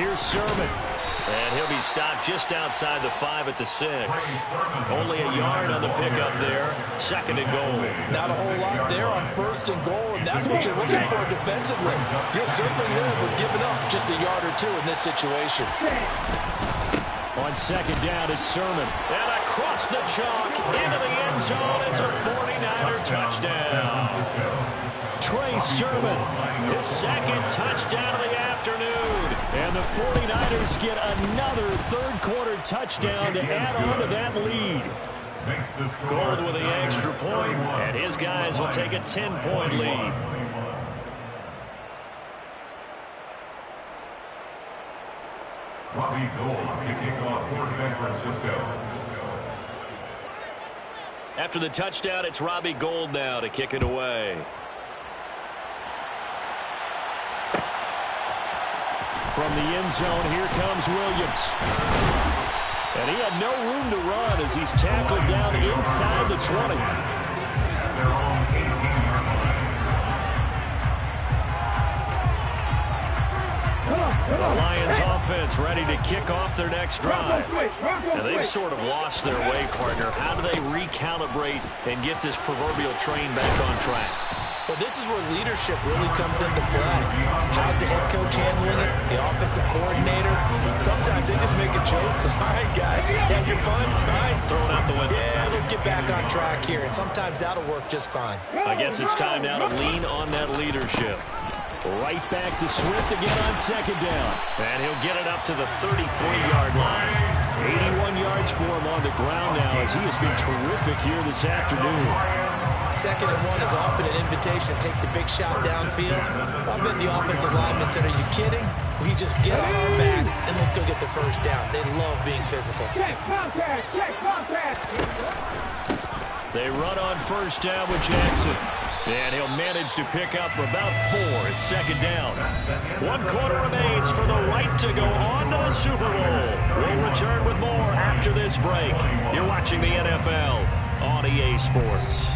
Speaker 2: Here's Sermon. And he'll be stopped just outside the 5 at the 6. Only a yard on the pickup there. 2nd and goal.
Speaker 3: Not a whole lot there on 1st and goal, and that's what you're looking for defensively. You'll certainly live with giving up just a yard or 2 in this situation.
Speaker 2: On 2nd down, it's Sermon. And across the chalk, into the end zone. It's a 49er touchdown. Trey Sermon, his 2nd touchdown of the afternoon. And the 49ers get another 3rd quarter touchdown to add on to that lead. Gold with the extra point, and his guys will take a 10-point lead.
Speaker 5: Robbie Gould kicking off for San Francisco.
Speaker 2: After the touchdown, it's Robbie Gould now to kick it away. From the end zone, here comes Williams. And he had no room to run as he's tackled down inside the 20.
Speaker 5: Their own 18-yard line.
Speaker 2: The Lions offense ready to kick off their next drive. And they've sort of lost their way, partner. How do they recalibrate and get this proverbial train back on track?
Speaker 3: Well, this is where leadership really comes into play. How's the head coach handling it? The offensive coordinator? Sometimes they just make a joke. All right, guys, had your fun? All right,
Speaker 2: Throw it out the window.
Speaker 3: Yeah, let's get back on track here. And sometimes that'll work just fine.
Speaker 2: I guess it's time now to lean on that leadership. Right back to Swift again on 2nd down. And he'll get it up to the 33-yard line. 81 yards for him on the ground now as he has been terrific here this afternoon.
Speaker 3: 2nd and 1 is often an invitation to take the big shot downfield. I bet the offensive linemen said, are you kidding? We just get on our backs and let's go get the first down. They love being physical.
Speaker 5: Check contact, check contact.
Speaker 2: They run on 1st down with Jackson. And he'll manage to pick up about 4. It's second down. 1 quarter remains for the right to go on to the Super Bowl. We'll return with more after this break. You're watching the NFL on EA Sports.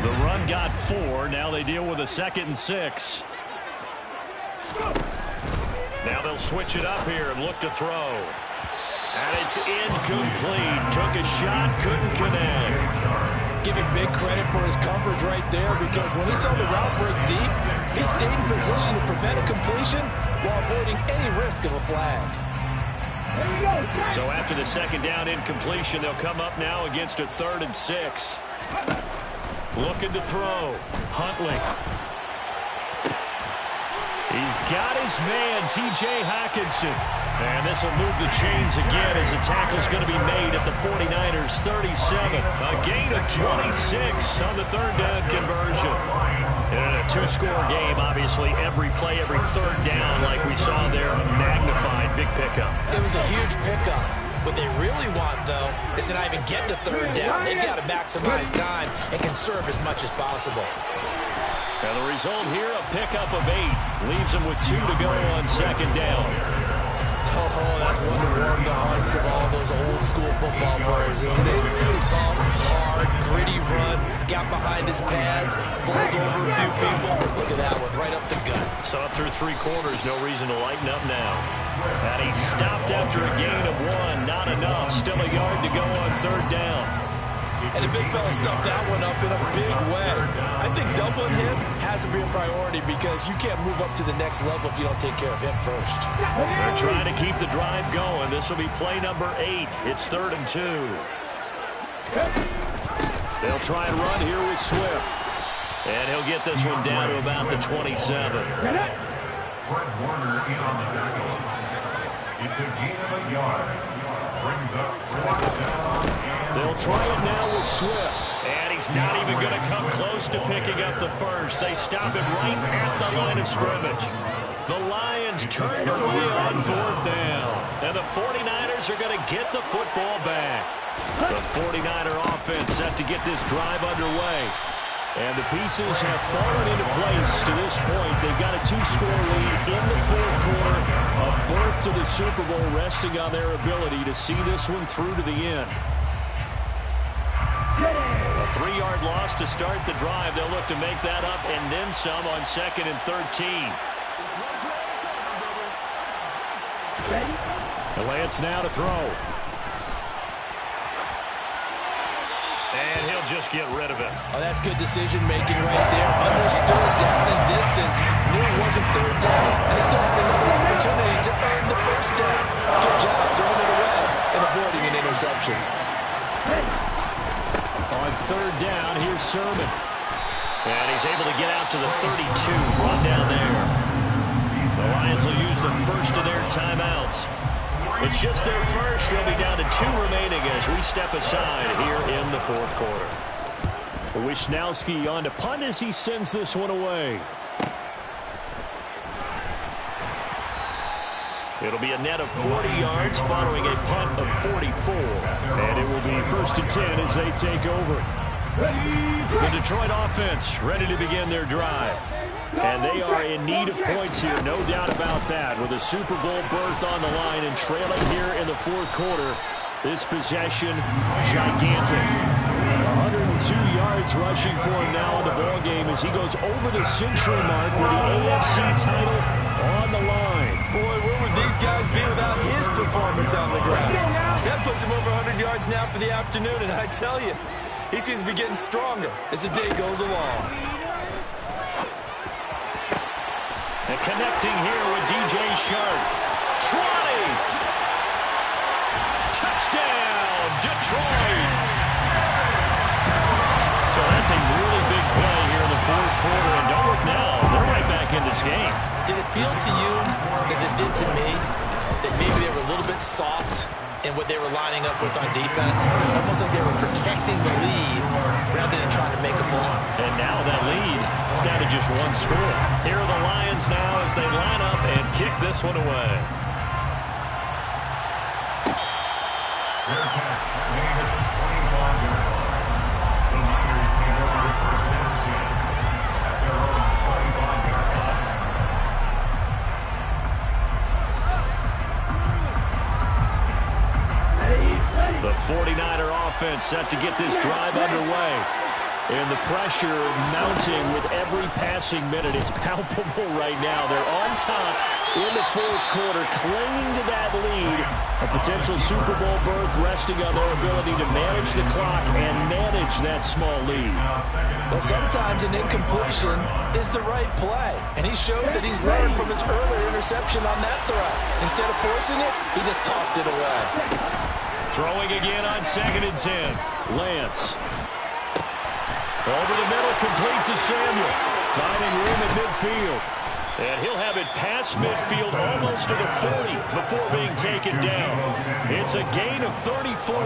Speaker 2: The run got 4. Now they deal with a 2nd and 6. Now they'll switch it up here and look to throw. And it's incomplete. Took a shot, couldn't connect.
Speaker 3: Give him big credit for his coverage right there, because when he saw the route break deep, he stayed in position to prevent a completion while avoiding any risk of a flag.
Speaker 2: So after the 2nd down incompletion, they'll come up now against a 3rd and 6. Looking to throw. Huntley. He's got his man, T.J. Hockenson. And this will move the chains again as the tackle's going to be made at the 49ers' 37. A gain of 26 on the 3rd down conversion. And a 2-score game, obviously, every play, every 3rd down, like we saw there, magnified. Big pickup.
Speaker 3: It was a huge pickup. What they really want, though, is to not even get to 3rd down. They've got to maximize time and conserve as much as possible.
Speaker 2: And the result here, a pickup of 8. Leaves them with 2 to go on 2nd down.
Speaker 3: Oh, that's one to warm the hearts of all those old-school football players, isn't it? Tough, hard, gritty run. Got behind his pads, bowled over a few people. Look at that one, right up the gut.
Speaker 2: So up through 3 quarters, no reason to lighten up now. And he stopped after a gain of 1. Not enough. Still a yard to go on 3rd down.
Speaker 3: And the big fella stuffed that one up in a big way. I think doubling him has to be a priority, because you can't move up to the next level if you don't take care of him first.
Speaker 2: They're trying to keep the drive going. This will be play number 8. It's 3rd and 2. They'll try and run here with Swift. And he'll get this one down to about the 27.
Speaker 5: Fred Warner in on the tackle. It's a gain of a yard. Brings up 4th down.
Speaker 2: They'll try it now with Swift. And he's not even going to come close to picking up the first. They stop him right at the line of scrimmage. The Lions turned away on 4th down. And the 49ers are going to get the football back. The 49er offense set to get this drive underway. And the pieces have fallen into place to this point. They've got a 2-score lead in the 4th quarter. A berth to the Super Bowl resting on their ability to see this one through to the end. A 3-yard loss to start the drive. They'll look to make that up and then some on 2nd and 13. The Lance now to throw. And he'll just get rid of it.
Speaker 3: Oh, that's good decision-making right there. Understood down and distance. Knew it wasn't 3rd down, and he still had another opportunity to earn the 1st down. Good job throwing it away and avoiding an interception.
Speaker 2: On 3rd down, here's Sermon. And he's able to get out to the 32. Run down there. The Lions will use the first of their timeouts. It's just their first. They'll be down to 2 remaining as we step aside here in the 4th quarter. Wisnowski on to punt as he sends this one away. It'll be a net of 40 yards following a punt of 44. And it will be 1st and 10 as they take over. The Detroit offense ready to begin their drive. And they are in need of points here, no doubt about that. With a Super Bowl berth on the line and trailing here in the 4th quarter, this possession gigantic. 102 yards rushing for him now in the ballgame as he goes over the century mark with the AFC title on the line.
Speaker 3: Boy, where would these guys be without his performance on the ground? That puts him over 100 yards now for the afternoon, and I tell you, he seems to be getting stronger as the day goes along.
Speaker 2: And connecting here with DJ Shark. 20! Touchdown, Detroit! So that's a really big play here in the 4th quarter. And don't look now, they're right back in this game.
Speaker 3: Did it feel to you, as it did to me, that maybe they were a little bit soft in what they were lining up with on defense. Almost like they were protecting the lead rather than trying to make a play.
Speaker 2: And now that lead is down to just one score. Here are the Lions now as they line up and kick this one away.
Speaker 5: Fair catch made at the 25-yard line. The Niners take over first and 10 at their own 25-yard line.
Speaker 2: The 49er offense set to get this drive underway. And the pressure mounting with every passing minute. It's palpable right now. They're on top in the fourth quarter, clinging to that lead. A potential Super Bowl berth resting on their ability to manage the clock and manage that small lead.
Speaker 3: Well, sometimes an incompletion is the right play. And he showed that he's learned from his earlier interception on that throw. Instead of forcing it, he just tossed it away.
Speaker 2: Throwing again on 2nd and 10. Lance. Over the middle, complete to Samuel. Finding room at midfield. And he'll have it past midfield almost to the 40 before being taken down. It's a gain of 34.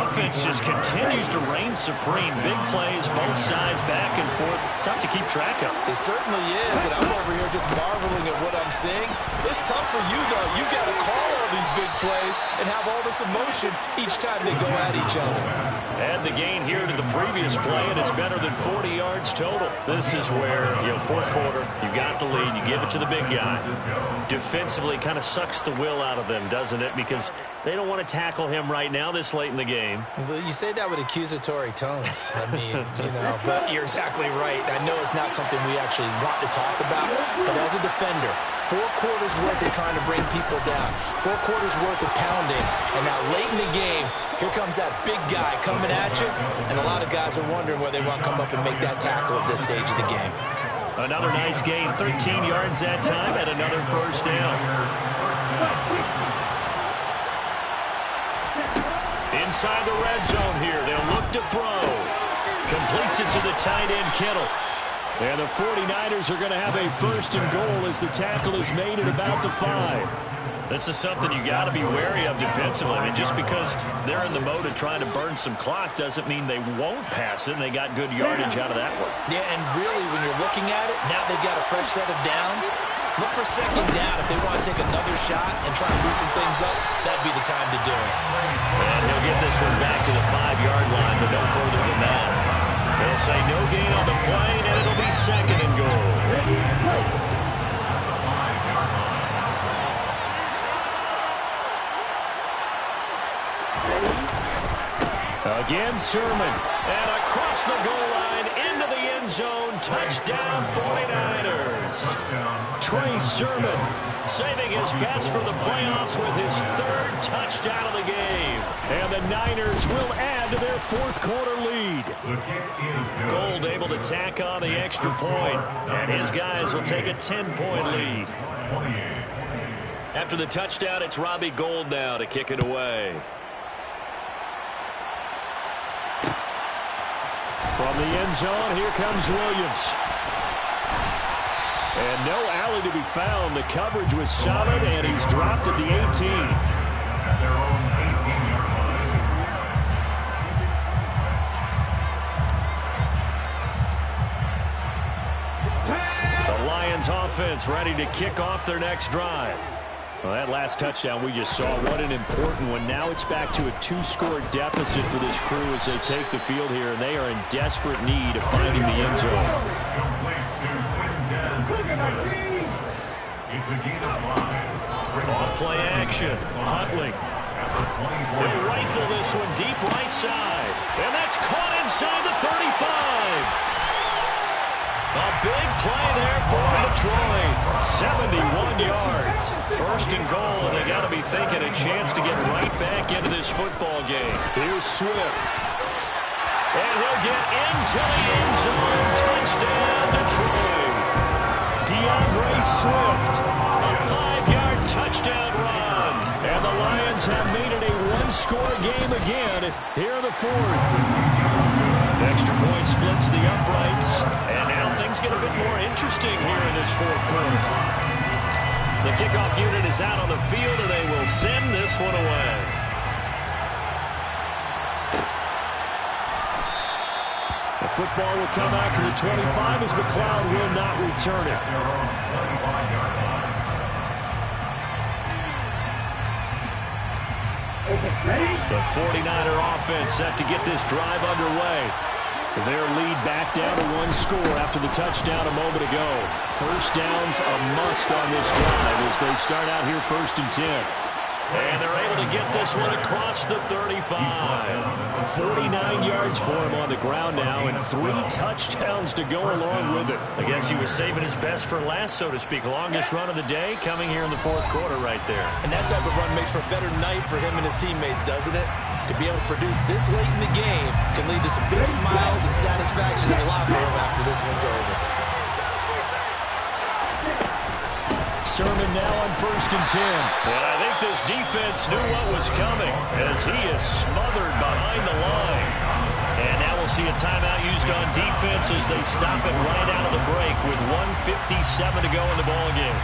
Speaker 2: Offense just continues to reign supreme. Big plays, both sides, back and forth. Tough to keep track of.
Speaker 3: It certainly is, and I'm over here just marveling at what I'm seeing. It's tough for you, though. You got to call all these big plays and have all this emotion each time they go at each other.
Speaker 2: Add the gain here to the previous play, and it's better than 40 yards total. This is where, fourth quarter, you got the lead. You give it to the big guy. Defensively, kind of sucks the will out of them, doesn't it? Because they don't want to tackle him right now this late in the game.
Speaker 3: Well, you say that with accusatory tones. I mean, but you're exactly right. I know it's not something we actually want to talk about, but as a defender, 4 quarters worth of trying to bring people down, 4 quarters worth of pounding, and now late in the game, here comes that big guy coming at you, and a lot of guys are wondering where they want to come up and make that tackle at this stage of the game.
Speaker 2: Another nice gain, 13 yards that time, and another first down. Inside the red zone here, they'll look to throw. Completes it to the tight end, Kittle. And the 49ers are going to have a first and goal as the tackle is made at about the 5. This is something you got to be wary of defensively. I mean, just because they're in the mode of trying to burn some clock doesn't mean they won't pass it, and they got good yardage out of that one.
Speaker 3: Yeah, and really, when you're looking at it, now they've got a fresh set of downs. Look for second down. If they want to take another shot and try and loosen things up, that'd be the time to do it.
Speaker 2: And he'll get this one back to the 5-yard line, but no further than that. They'll say no gain on the play, and it'll be second and goal. Again, Sermon. And across the goal line, into the end zone. Touchdown, 49ers. Trey Sermon saving his best for the playoffs with his 3rd touchdown of the game. And the Niners will add to their 4th quarter lead. Gold able to tack on the extra point, and his guys will take a 10-point lead. After the touchdown, it's Robbie Gould now to kick it away. From the end zone, here comes Williams. And no alley to be found. The coverage was solid, and he's dropped at the 18.
Speaker 5: At their own 18-yard line.
Speaker 2: The Lions offense ready to kick off their next drive. Well, that last touchdown we just saw, what an important one. Now it's back to a 2-score deficit for this crew as they take the field here, and they are in desperate need of finding the end zone. Off-play action. Huntley. They'll rifle this one deep right side. And that's caught inside the 35. A big play there for Detroit. 71 yards. First and goal, and they got to be thinking a chance to get right back into this football game. Here's Swift. And he'll get into the end zone. Touchdown, Detroit. DeAndre Swift. A 5-yard touchdown run. And the Lions have made it a 1-score game again here in the 4th. Extra point splits the uprights, and now things get a bit more interesting here in this 4th quarter. The kickoff unit is out on the field, and they will send this one away.
Speaker 4: football will come out to the 25 as McLeod will not return it.
Speaker 5: Their own 25-yard line.
Speaker 4: The 49er offense set to get this drive underway. Their lead back down to one score after the touchdown a moment ago. First down's a must on this drive as they start out here 1st and 10. And they're able to get this one across the 35. 49 yards for him on the ground now and 3 touchdowns to go along with it.
Speaker 2: I guess he was saving his best for last, so to speak. Longest run of the day coming here in the 4th quarter right there.
Speaker 3: And that type of run makes for a better night for him and his teammates, doesn't it? To be able to produce this late in the game can lead to some big smiles and satisfaction in the locker room after this one's over.
Speaker 4: Sermon now on 1st and 10.
Speaker 2: And I think this defense knew what was coming as he is smothered behind the line. And now we'll see a timeout used on defense as they stop it right out of the break with 1:57 to go in the ballgame.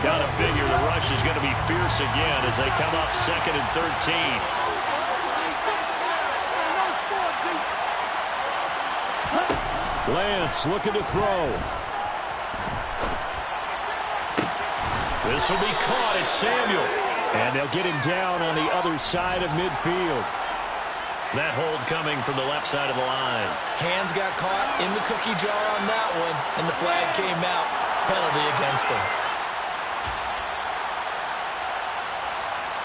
Speaker 4: Got to figure the rush is going to be fierce again as they come up 2nd and 13. Lance looking to throw. This will be caught. It's Samuel. And they'll get him down on the other side of midfield. That hold coming from the left side of the line.
Speaker 3: Hands got caught in the cookie jar on that one, and the flag came out. Penalty against him.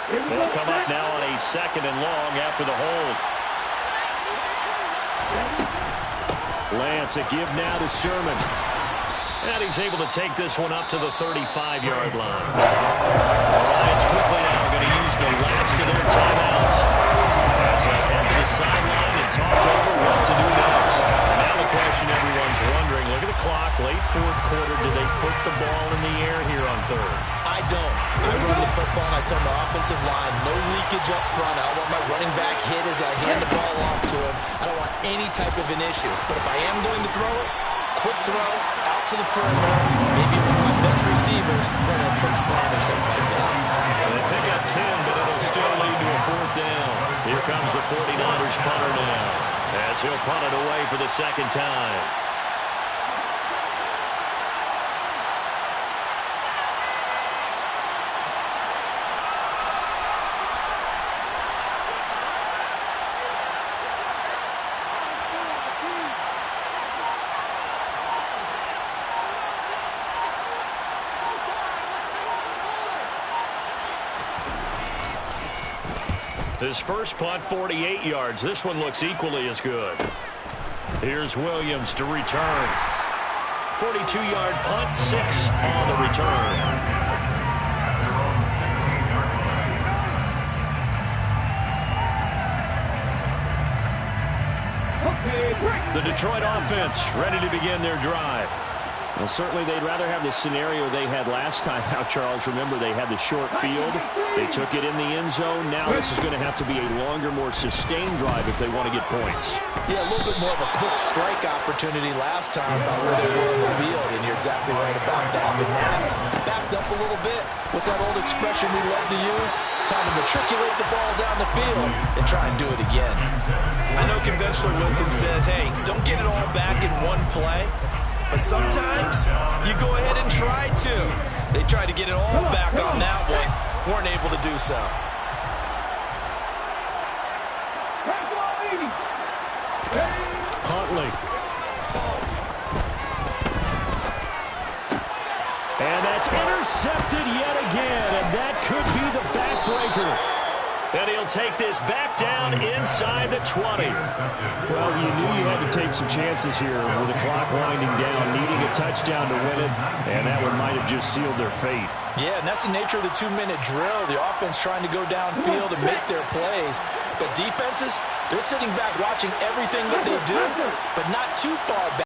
Speaker 4: They'll come up now on a 2nd and long after the hold. Lance, a give now to Sherman. And he's able to take this one up to the 35-yard line. The Lions quickly now going to use the last of their timeouts as they head to the sideline and talk over what to do next. Now the question everyone's wondering, look at the clock, late 4th quarter, do they put the ball in the air here on 3rd?
Speaker 3: I don't. I run the football and I tell my offensive line, no leakage up front. I don't want my running back hit as I hand the ball off to him. I don't want any type of an issue. But if I am going to throw it, quick throw, out to the perimeter, maybe one of my best receivers running a quick slant or something like that.
Speaker 4: And they pick up 10, but it'll still lead to a 4th down. Here comes the 49ers punter now as he'll punt it away for the 2nd time. His first punt, 48 yards. This one looks equally as good. Here's Williams to return. 42-yard punt, 6 on the return.
Speaker 5: Their own 16-yard line.
Speaker 4: The Detroit offense ready to begin their drive. Well, certainly they'd rather have the scenario they had last time out, Charles. Remember, they had the short field. They took it in the end zone. Now this is going to have to be a longer, more sustained drive if they want to get points.
Speaker 3: Yeah, a little bit more of a quick strike opportunity last time about where they were in the field, and you're exactly right about that. But now, backed up a little bit. What's that old expression we love to use? Time to matriculate the ball down the field and try and do it again. I know conventional wisdom says, hey, don't get it all back in one play. But sometimes you go ahead and try to. They tried to get it all back on that one. Weren't able to do so.
Speaker 4: Huntley. And that's intercepted yet again. And that could be the backbreaker. And he'll take this back down inside the 20. Well, you knew you had to take some chances here with the clock winding down, needing a touchdown to win it, and that one might have just sealed their fate.
Speaker 3: Yeah, and that's the nature of the 2-minute drill. The offense trying to go downfield and make their plays. But defenses, they're sitting back watching everything that they do, but not too far back.